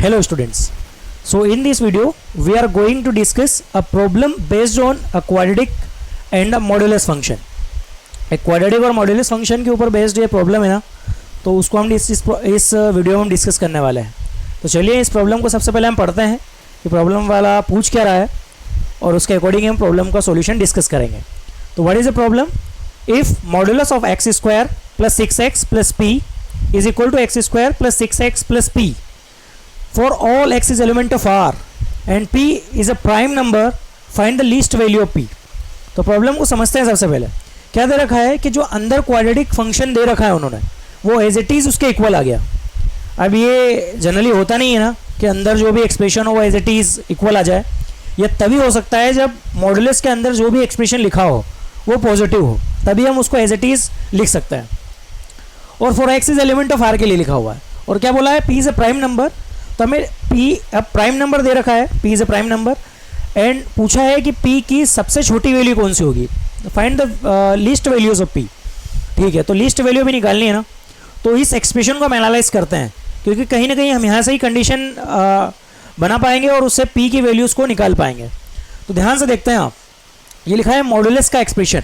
Hello students. So in this video we are going to discuss a problem based on a quadratic and a modulus function. एक quadratic और modulus function के ऊपर based ये problem है ना, तो उसको हम इस वीडियो में हम डिस्कस करने वाले हैं. तो चलिए इस प्रॉब्लम को सबसे पहले हम पढ़ते हैं कि प्रॉब्लम वाला पूछ क्या रहा है और उसके अकॉर्डिंग हम प्रॉब्लम का सॉल्यूशन डिस्कस करेंगे. तो what is the problem? If modulus of x square plus 6x plus p is equal to x square plus 6x plus p for all x is element of R and p is a prime number, find the least value of p. तो problem को समझते हैं. सबसे पहले क्या दे रखा है कि जो अंदर क्वाड्रेटिक फंक्शन दे रखा है उन्होंने वो एज इट इज़ उसके इक्वल आ गया. अब ये जनरली होता नहीं है ना कि अंदर जो भी एक्सप्रेशन हो वो एज इट इज़ इक्वल आ जाए. ये तभी हो सकता है जब मॉड्यूलस के अंदर जो भी एक्सप्रेशन लिखा हो वो पॉजिटिव हो, तभी हम उसको एज इट इज़ लिख सकते हैं. और for x is element of r के लिए लिखा हुआ है. और क्या बोला है? P is a prime number. तो हमें P अब प्राइम नंबर दे रखा है, P is a prime number and पूछा है कि P की सबसे छोटी वैल्यू कौन सी होगी. Find the least values of P. ठीक है, तो लीस्ट वैल्यू भी निकालनी है ना. तो इस एक्सप्रेशन को हम एनालाइज करते हैं क्योंकि कहीं ना कहीं हम यहाँ से ही कंडीशन बना पाएंगे और उससे P की वैल्यूज़ को निकाल पाएंगे. तो ध्यान से देखते हैं आप, ये लिखा है मॉड्यूलस का एक्सप्रेशन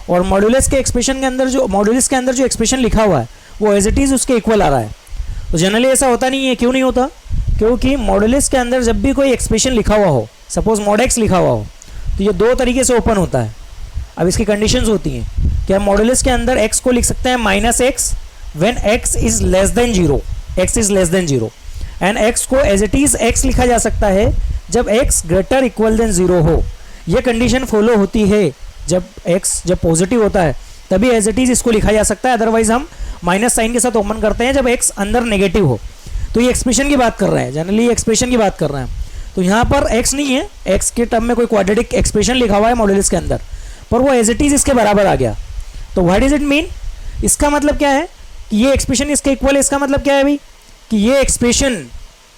और मॉड्यूलस के एक्सप्रेशन के अंदर जो मॉड्यूलस के अंदर जो एक्सप्रेशन लिखा हुआ है वो एज इट इज़ उसके इक्वल आ रहा है. तो जनरली ऐसा होता नहीं है. क्यों नहीं होता? क्योंकि मॉड्यूलस के अंदर जब भी कोई एक्सप्रेशन लिखा हुआ हो, सपोज मॉड एक्स लिखा हुआ हो, तो ये दो तरीके से ओपन होता है. अब इसकी कंडीशंस होती हैं कि हम मॉड्यूलस के अंदर x को लिख सकते हैं minus x when x is less than zero, x is less than zero, and x को एज इट इज x लिखा जा सकता है जब x greater equal than zero हो. ये कंडीशन फॉलो होती है जब x जब पॉजिटिव होता है तभी एज इट इज इसको लिखा जा सकता है. अदरवाइज हम माइनस साइन के साथ ओपन करते हैं जब x अंदर नेगेटिव हो. तो ये एक्सप्रेशन की बात कर रहे हैं, जनरली एक्सप्रेशन की बात कर रहे हैं. तो यहाँ पर x नहीं है, x के टर्म में कोई क्वाड्रेटिक एक्सप्रेशन लिखा हुआ है मॉड्यूलस के अंदर, पर वो एज इट इज इसके बराबर आ गया. तो व्हाट डज इट मीन? इसका मतलब क्या है कि ये एक्सप्रेशन इसके इक्वल है. इसका मतलब क्या है भाई कि ये एक्सप्रेशन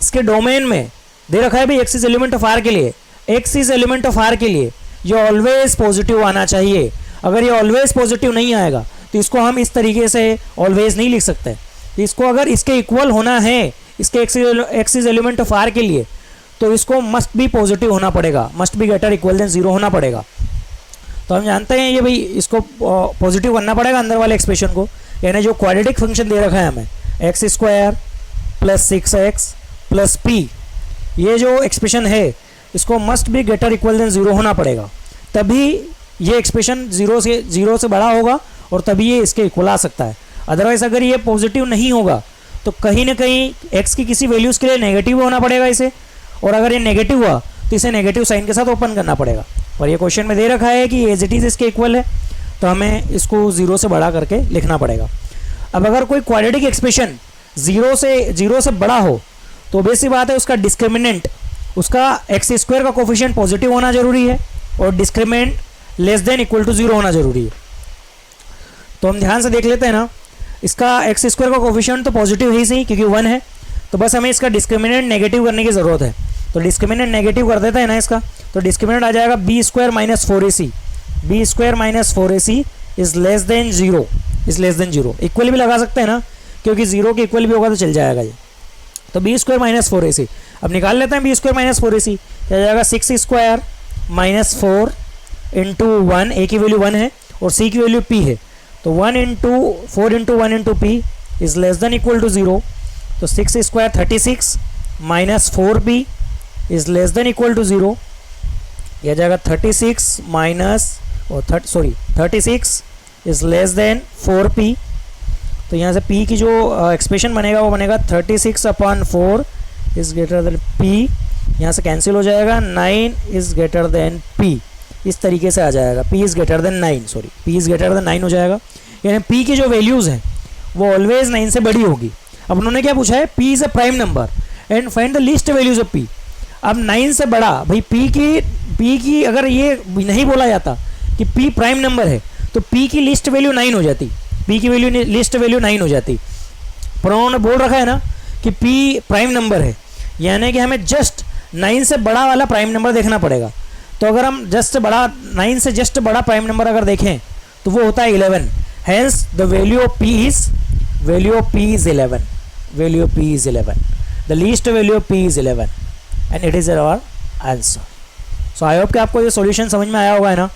इसके डोमेन में दे रखा है भाई x is element of r के लिए. x is element of r के लिए ये ऑलवेज पॉजिटिव आना चाहिए. अगर ये ऑलवेज पॉजिटिव नहीं आएगा तो इसको हम इस तरीके से ऑलवेज नहीं लिख सकते. तो इसको अगर इसके इक्वल होना है इसके x is element of r के लिए तो इसको मस्ट बी पॉजिटिव होना पड़ेगा, must be greater equal than zero होना पड़ेगा. तो हम जानते हैं ये भाई इसको पॉजिटिव करना पड़ेगा अंदर वाले एक्सप्रेशन को. यानी जो क्वाड्रेटिक फंक्शन दे रखा है हमें x square plus 6x plus P, ये जो एक्सप्रेशन है इसको must be greater equal than zero होना पड़ेगा. तभी ये एक्सप्रेशन जीरो से बड़ा होगा और तभी ये इसके इक्वल आ सकता है. अदरवाइज अगर ये पॉजिटिव नहीं होगा तो कहीं ना कहीं x की किसी वैल्यूज़ के लिए नेगेटिव होना पड़ेगा इसे, और अगर ये नेगेटिव हुआ तो इसे नेगेटिव साइन के साथ ओपन करना पड़ेगा. और ये क्वेश्चन में दे रखा है कि एज इट इज़ इसके इक्वल है तो हमें इसको जीरो से बड़ा करके लिखना पड़ेगा. अब अगर कोई क्वाड्रेटिक एक्सप्रेशन जीरो से बड़ा हो तो बेसिक बात है उसका डिस्क्रिमिनेंट, उसका एक्स स्क्वायर का कोफिशिएंट पॉजिटिव होना जरूरी है और discriminant less than equal to zero होना जरूरी है. तो हम ध्यान से देख लेते हैं ना, इसका एक्स स्क्वायर का कोफिशिएंट तो पॉजिटिव ही सही क्योंकि 1 है. तो बस हमें इसका डिस्क्रिमिनेंट नेगेटिव करने की ज़रूरत है. तो डिस्क्रिमिनेंट नेगेटिव कर देते हैं ना इसका. तो डिस्क्रिमिनेंट आ जाएगा b square minus 4ac. B square minus 4ac is less than zero, is less than zero. Equal भी लगा सकते हैं ना क्योंकि जीरो के इक्वल भी होगा तो चल जाएगा ये. तो बी स्क्वायर माइनस 4ac अब निकाल लेते हैं. बी स्क्वायर माइनस 4ac क्या जाएगा? 6 स्क्वायर माइनस 4 इंटू 1, ए की वैल्यू 1 है और सी की वैल्यू p है. तो 1 into 4 into 1 into p is less than equal to zero. तो 6 square 36 minus 4p is less than equal to zero. यह जाएगा 36 minus 36 is less then 4p. तो यहाँ से p की जो एक्सप्रेशन बनेगा वो बनेगा 36 upon 4 is greater than p. यहाँ से कैंसिल हो जाएगा. 9 इज ग्रेटर देन p. इस तरीके से आ जाएगा. p is greater than 9, p is greater than 9 हो जाएगा. यानी p की जो वैल्यूज़ हैं वो ऑलवेज 9 से बड़ी होगी. अब उन्होंने क्या पूछा है? p is a prime number and find the least values of p. अब 9 से बड़ा भाई p की अगर ये नहीं बोला जाता कि p प्राइम नंबर है तो p की लिस्ट वैल्यू 9 हो जाती. p की वैल्यू लिस्ट वैल्यू 9 हो जाती. पर उन्होंने बोल रखा है ना कि p प्राइम नंबर है, यानी कि हमें जस्ट 9 से बड़ा वाला प्राइम नंबर देखना पड़ेगा. तो अगर हम 9 से जस्ट बड़ा प्राइम नंबर अगर देखें तो वो होता है 11. Hence the value of p is 11. The least value of p is 11 and it is our answer. So I hope कि आपको ये सॉल्यूशन समझ में आया होगा है ना।